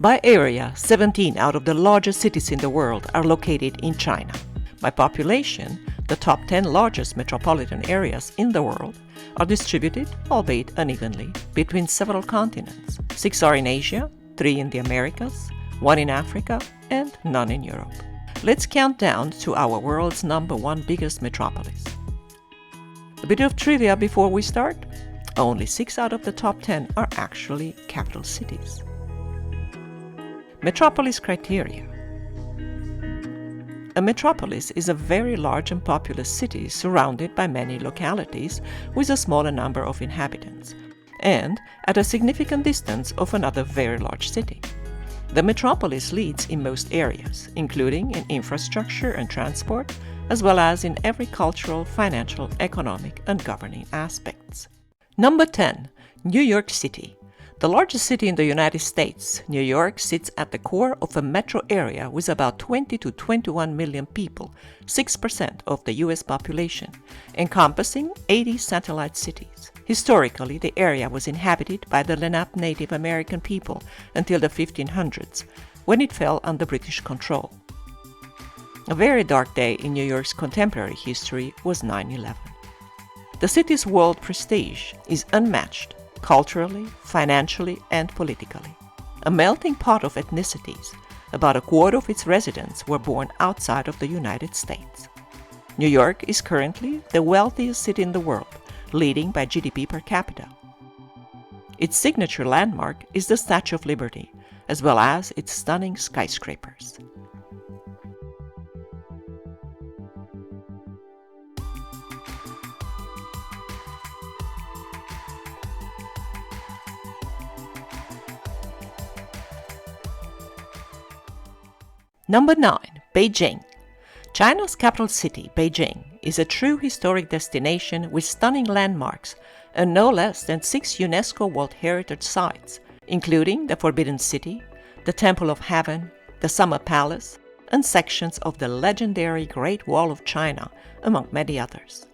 By area, 17 out of the largest cities in the world are located in China. By population, the top 10 largest metropolitan areas in the world are distributed, albeit unevenly, between several continents. 6 are in Asia, 3 in the Americas, 1 in Africa, and none in Europe. Let's count down to our world's number 1 biggest metropolis. A bit of trivia before we start. Only 6 out of the top 10 are actually capital cities. Metropolis criteria. A metropolis is a very large and populous city surrounded by many localities with a smaller number of inhabitants, and at a significant distance of another very large city. The metropolis leads in most areas, including in infrastructure and transport, as well as in every cultural, financial, economic, and governing aspects. Number 10. New York City. The largest city in the United States, New York sits at the core of a metro area with about 20 to 21 million people, 6% of the US population, encompassing 80 satellite cities. Historically, the area was inhabited by the Lenape Native American people until the 1500s, when it fell under British control. A very dark day in New York's contemporary history was 9/11. The city's world prestige is unmatched, culturally, financially, and politically. A melting pot of ethnicities, about a quarter of its residents were born outside of the United States. New York is currently the wealthiest city in the world, leading by GDP per capita. Its signature landmark is the Statue of Liberty, as well as its stunning skyscrapers. Number 9. Beijing. China's capital city, Beijing, is a true historic destination with stunning landmarks and no less than 6 UNESCO World Heritage Sites, including the Forbidden City, the Temple of Heaven, the Summer Palace, and sections of the legendary Great Wall of China, among many others.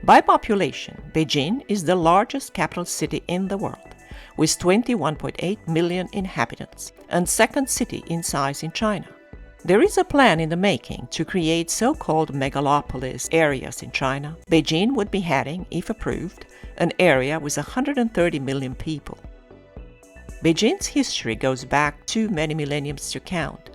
By population, Beijing is the largest capital city in the world, with 21.8 million inhabitants, and second city in size in China. There is a plan in the making to create so-called megalopolis areas in China. Beijing would be heading, if approved, an area with 130 million people. Beijing's history goes back too many millenniums to count,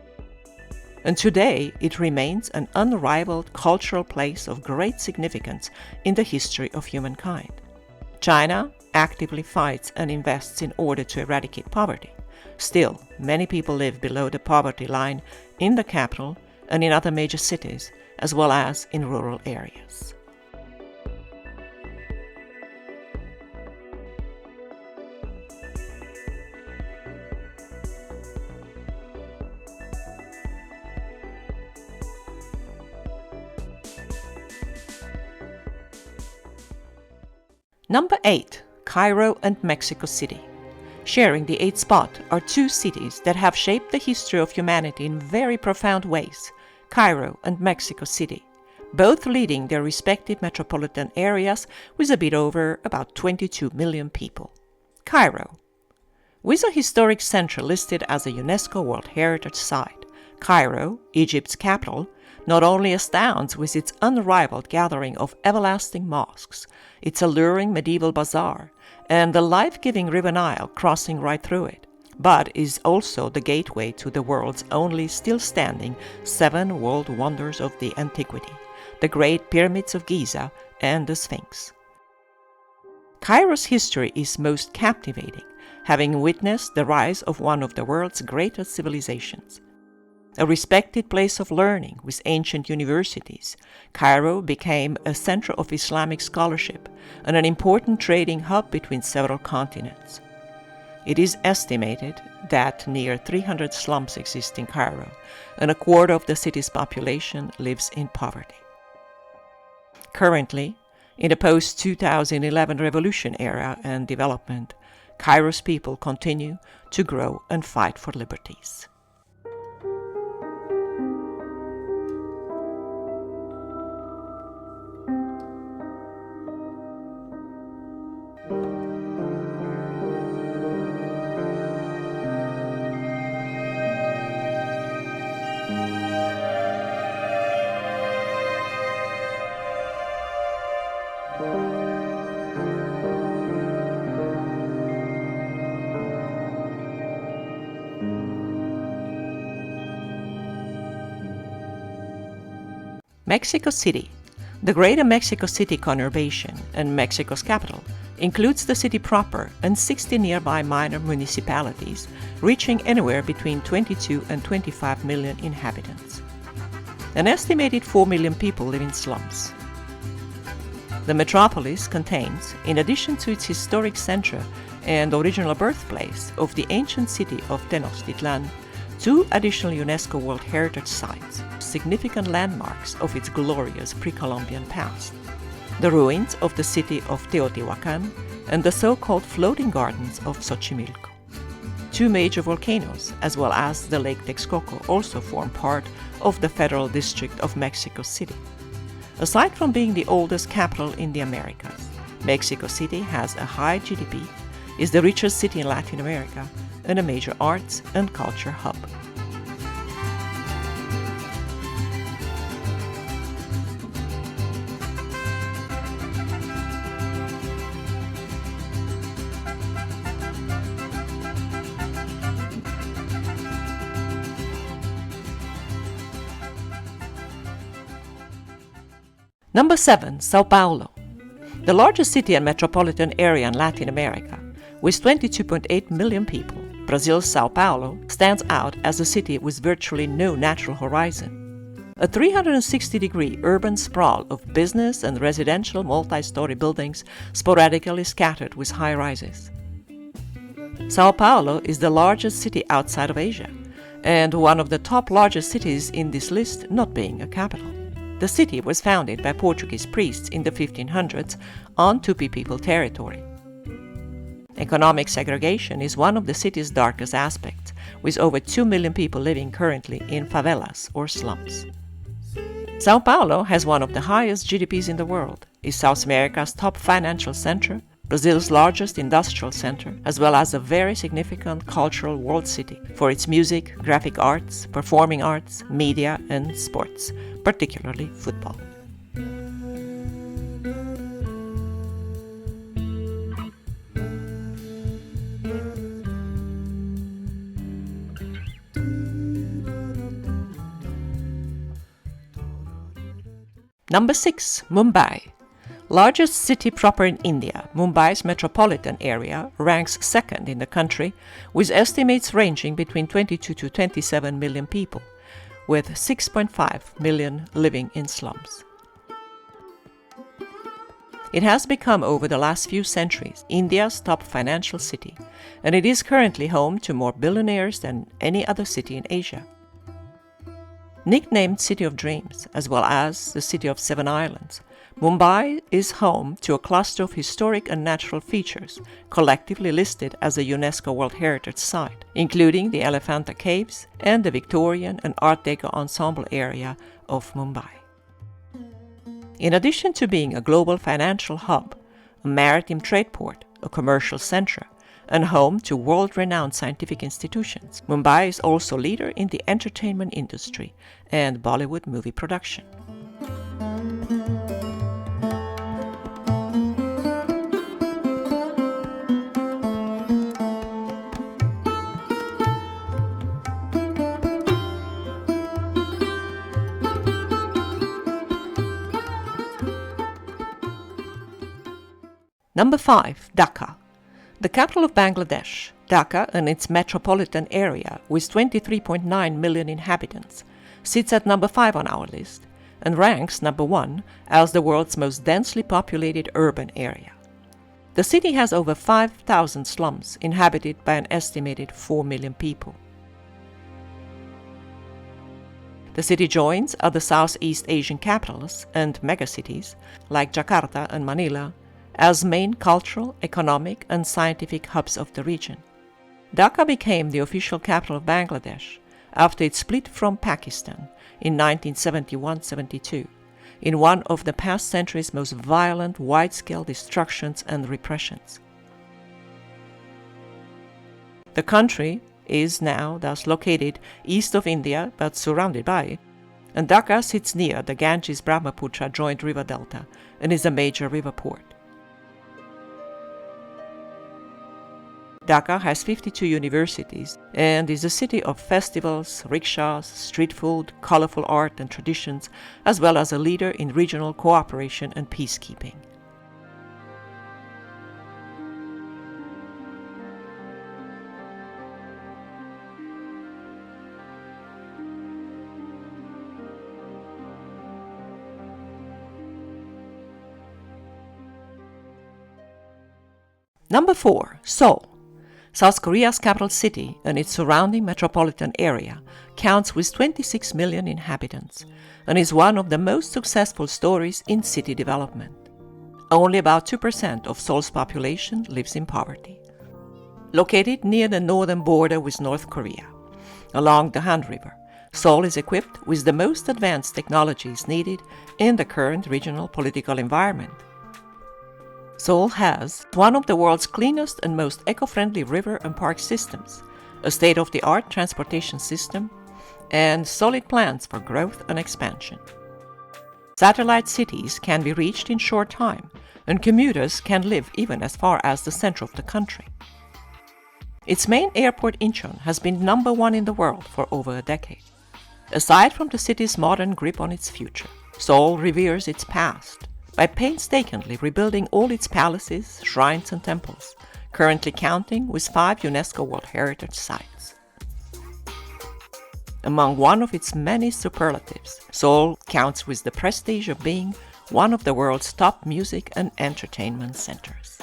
and today it remains an unrivaled cultural place of great significance in the history of humankind. China actively fights and invests in order to eradicate poverty. Still, many people live below the poverty line in the capital and in other major cities, as well as in rural areas. Number 8. Cairo and Mexico City. Sharing the 8th spot are 2 cities that have shaped the history of humanity in very profound ways, Cairo and Mexico City, both leading their respective metropolitan areas with a bit over about 22 million people. Cairo. With a historic center listed as a UNESCO World Heritage Site, Cairo, Egypt's capital, not only astounds with its unrivaled gathering of everlasting mosques, its alluring medieval bazaar, and the life-giving River Nile crossing right through it, but is also the gateway to the world's only still-standing 7 world wonders of the antiquity, the Great Pyramids of Giza and the Sphinx. Cairo's history is most captivating, having witnessed the rise of one of the world's greatest civilizations. A respected place of learning with ancient universities, Cairo became a center of Islamic scholarship and an important trading hub between several continents. It is estimated that near 300 slums exist in Cairo, and a quarter of the city's population lives in poverty. Currently, in the post-2011 revolution era and development, Cairo's people continue to grow and fight for liberties. Mexico City. The Greater Mexico City conurbation and Mexico's capital includes the city proper and 60 nearby minor municipalities, reaching anywhere between 22 and 25 million inhabitants. An estimated 4 million people live in slums. The metropolis contains, in addition to its historic center and original birthplace of the ancient city of Tenochtitlan, 2 additional UNESCO World Heritage Sites, significant landmarks of its glorious pre-Columbian past: the ruins of the city of Teotihuacan and the so-called floating gardens of Xochimilco. 2 major volcanoes, as well as the Lake Texcoco, also form part of the Federal District of Mexico City. Aside from being the oldest capital in the Americas, Mexico City has a high GDP, is the richest city in Latin America, and a major arts and culture hub. Number 7. Sao Paulo. The largest city and metropolitan area in Latin America, with 22.8 million people, Brazil's Sao Paulo stands out as a city with virtually no natural horizon. A 360-degree urban sprawl of business and residential multi-story buildings sporadically scattered with high-rises. Sao Paulo is the largest city outside of Asia, and one of the top largest cities in this list, not being a capital. The city was founded by Portuguese priests in the 1500s on Tupi people territory. Economic segregation is one of the city's darkest aspects, with over 2 million people living currently in favelas or slums. Sao Paulo has one of the highest GDPs in the world, is South America's top financial center, Brazil's largest industrial center, as well as a very significant cultural world city for its music, graphic arts, performing arts, media, and sports, particularly football. Number 6. Mumbai. Largest city proper in India, Mumbai's metropolitan area ranks second in the country, with estimates ranging between 22 to 27 million people, with 6.5 million living in slums. It has become, over the last few centuries, India's top financial city, and it is currently home to more billionaires than any other city in Asia. Nicknamed City of Dreams, as well as the City of Seven Islands, Mumbai is home to a cluster of historic and natural features, collectively listed as a UNESCO World Heritage Site, including the Elephanta Caves and the Victorian and Art Deco ensemble area of Mumbai. In addition to being a global financial hub, a maritime trade port, a commercial center, and home to world-renowned scientific institutions, Mumbai is also leader in the entertainment industry and Bollywood movie production. Number 5. Dhaka. The capital of Bangladesh, Dhaka and its metropolitan area, with 23.9 million inhabitants, sits at number 5 on our list and ranks number 1 as the world's most densely populated urban area. The city has over 5,000 slums inhabited by an estimated 4 million people. The city joins other Southeast Asian capitals and megacities like Jakarta and Manila as main cultural, economic, and scientific hubs of the region. Dhaka became the official capital of Bangladesh after it split from Pakistan in 1971-72, in one of the past century's most violent, wide-scale destructions and repressions. The country is now thus located east of India but surrounded by it, and Dhaka sits near the Ganges-Brahmaputra joint river delta and is a major river port. Dhaka has 52 universities and is a city of festivals, rickshaws, street food, colorful art and traditions, as well as a leader in regional cooperation and peacekeeping. Number 4. Seoul. South Korea's capital city and its surrounding metropolitan area counts with 26 million inhabitants and is one of the most successful stories in city development. Only about 2% of Seoul's population lives in poverty. Located near the northern border with North Korea, along the Han River, Seoul is equipped with the most advanced technologies needed in the current regional political environment. Seoul has one of the world's cleanest and most eco-friendly river and park systems, a state-of-the-art transportation system, and solid plans for growth and expansion. Satellite cities can be reached in short time, and commuters can live even as far as the center of the country. Its main airport, Incheon, has been number 1 in the world for over a decade. Aside from the city's modern grip on its future, Seoul reveres its past by painstakingly rebuilding all its palaces, shrines and temples, currently counting with 5 UNESCO World Heritage Sites. Among one of its many superlatives, Seoul counts with the prestige of being one of the world's top music and entertainment centers.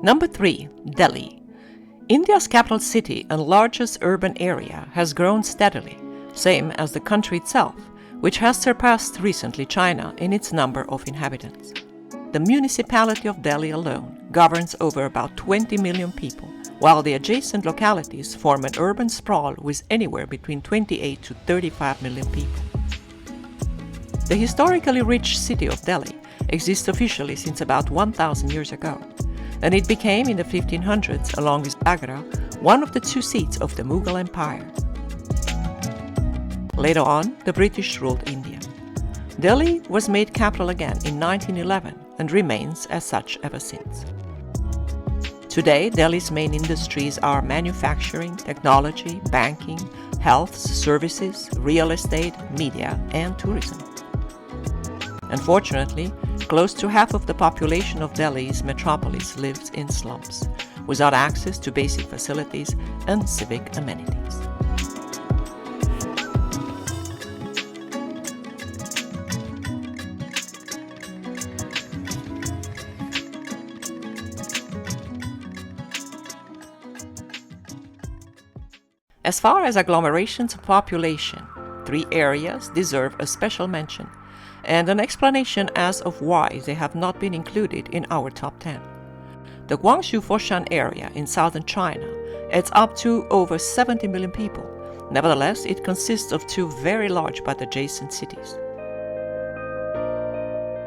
Number 3. Delhi. India's capital city and largest urban area has grown steadily, same as the country itself, which has surpassed recently China in its number of inhabitants. The municipality of Delhi alone governs over about 20 million people, while the adjacent localities form an urban sprawl with anywhere between 28 to 35 million people. The historically rich city of Delhi exists officially since about 1,000 years ago, and it became in the 1500s, along with Agra, one of the 2 seats of the Mughal Empire. Later on, the British ruled India. Delhi was made capital again in 1911 and remains as such ever since. Today, Delhi's main industries are manufacturing, technology, banking, health, services, real estate, media, and tourism. Unfortunately, close to half of the population of Delhi's metropolis lives in slums, without access to basic facilities and civic amenities. As far as agglomerations of population, 3 areas deserve a special mention and an explanation as of why they have not been included in our top 10. The Guangzhou-Foshan area in southern China adds up to over 70 million people. Nevertheless, it consists of 2 very large but adjacent cities.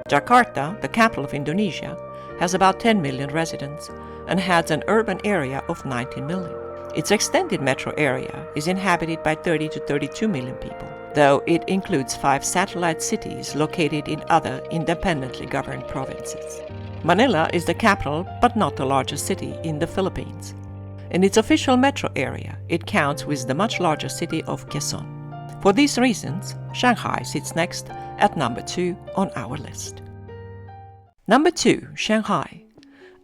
Jakarta, the capital of Indonesia, has about 10 million residents and has an urban area of 19 million. Its extended metro area is inhabited by 30 to 32 million people, though it includes 5 satellite cities located in other independently governed provinces. Manila is the capital but not the largest city in the Philippines. In its official metro area, it counts with the much larger city of Quezon. For these reasons, Shanghai sits next at number 2 on our list. Number 2. Shanghai.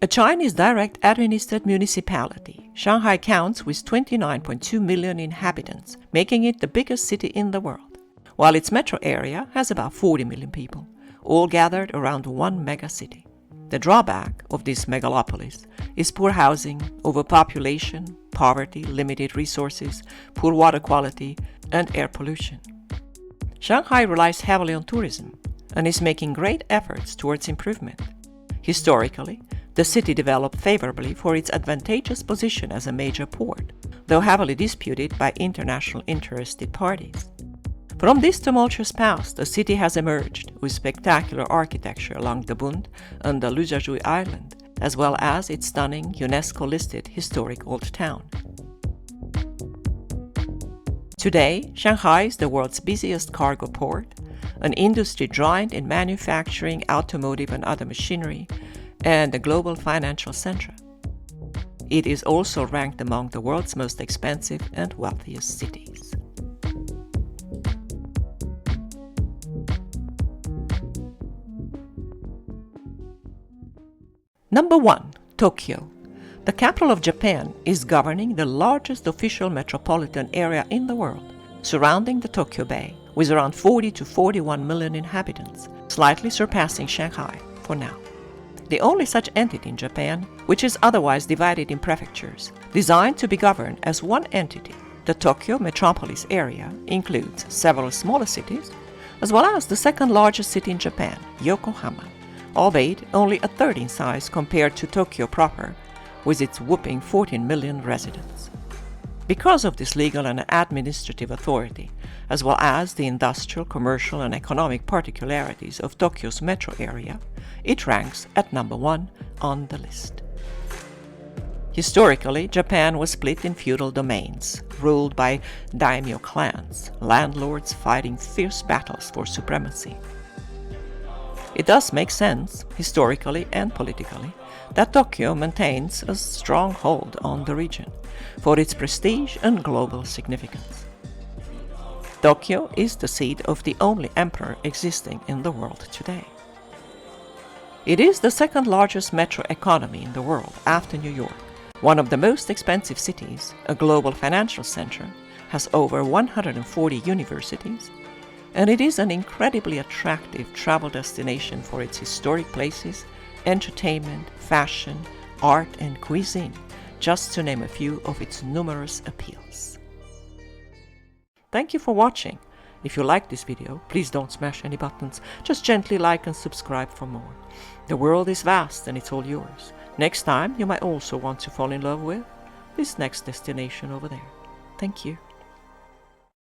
A Chinese direct administered municipality, Shanghai counts with 29.2 million inhabitants, making it the biggest city in the world, while its metro area has about 40 million people, all gathered around one megacity. The drawback of this megalopolis is poor housing, overpopulation, poverty, limited resources, poor water quality, and air pollution. Shanghai relies heavily on tourism and is making great efforts towards improvement. Historically, the city developed favorably for its advantageous position as a major port, though heavily disputed by international interested parties. From this tumultuous past, the city has emerged with spectacular architecture along the Bund and the Luzhajui Island, as well as its stunning UNESCO-listed historic old town. Today, Shanghai is the world's busiest cargo port, an industry giant in manufacturing, automotive and other machinery, and a global financial center. It is also ranked among the world's most expensive and wealthiest cities. Number 1. Tokyo. The capital of Japan is governing the largest official metropolitan area in the world, surrounding the Tokyo Bay, with around 40 to 41 million inhabitants, slightly surpassing Shanghai for now. The only such entity in Japan, which is otherwise divided in prefectures, designed to be governed as one entity. The Tokyo metropolis area includes several smaller cities, as well as the second largest city in Japan, Yokohama, albeit only a third in size compared to Tokyo proper, with its whopping 14 million residents. Because of this legal and administrative authority, as well as the industrial, commercial and economic particularities of Tokyo's metro area, it ranks at number 1 on the list. Historically, Japan was split in feudal domains, ruled by daimyo clans, landlords fighting fierce battles for supremacy. It does make sense, historically and politically, that Tokyo maintains a strong hold on the region for its prestige and global significance. Tokyo is the seat of the only emperor existing in the world today. It is the second largest metro economy in the world after New York, one of the most expensive cities, a global financial center, has over 140 universities, and it is an incredibly attractive travel destination for its historic places, entertainment, fashion, art and cuisine, just to name a few of its numerous appeals. Thank you for watching. If you liked this video, please don't smash any buttons, just gently like and subscribe for more. The world is vast and it's all yours. Next time you might also want to fall in love with this next destination over there. Thank you.